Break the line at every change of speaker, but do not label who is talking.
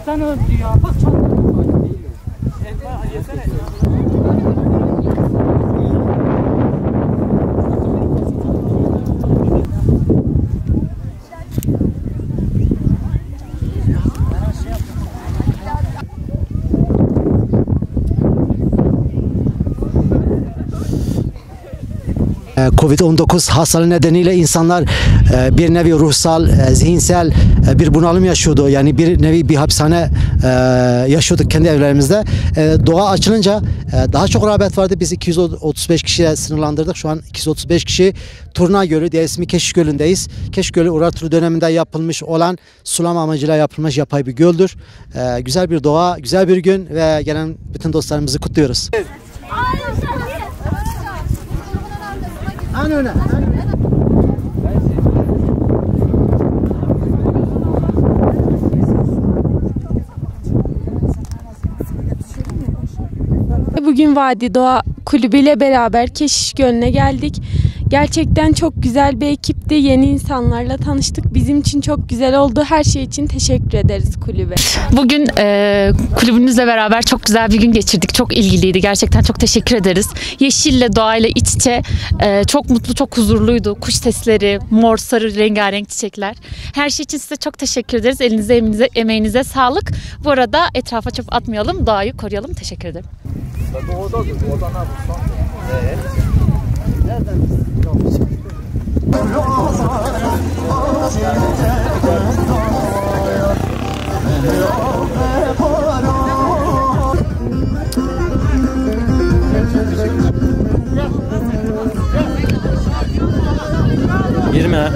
Açlıktan öldü ya. Bak çok. Yesene.
Covid-19 hastalığı nedeniyle insanlar bir nevi ruhsal, zihinsel bir bunalım yaşıyordu. Yani bir nevi bir hapishane yaşıyorduk kendi evlerimizde. Doğa açılınca daha çok rağbet vardı. Biz 235 kişiye sınırlandırdık. Şu an 235 kişi Turna Gölü, diğer ismi Keşiş Gölü'ndeyiz. Keşiş Gölü Uğrar Turu döneminde yapılmış olan sulama amacıyla yapılmış yapay bir göldür. Güzel bir doğa, güzel bir gün ve gelen bütün dostlarımızı kutluyoruz. Öne.
Bugün Vadi Doğa Kulübü ile beraber Keşiş Gölü'ne geldik. Gerçekten çok güzel bir ekipti. Yeni insanlarla tanıştık. Bizim için çok güzel oldu. Her şey için teşekkür ederiz kulübe.
Bugün kulübünüzle beraber çok güzel bir gün geçirdik. Çok ilgiliydi. Gerçekten çok teşekkür ederiz. Yeşille, doğayla iç içe çok mutlu, çok huzurluydu. Kuş sesleri, mor, sarı, rengarenk çiçekler. Her şey için size çok teşekkür ederiz. Elinize, emeğinize sağlık. Bu arada etrafa çöp atmayalım, doğayı koruyalım. Teşekkür ederim.
Girme.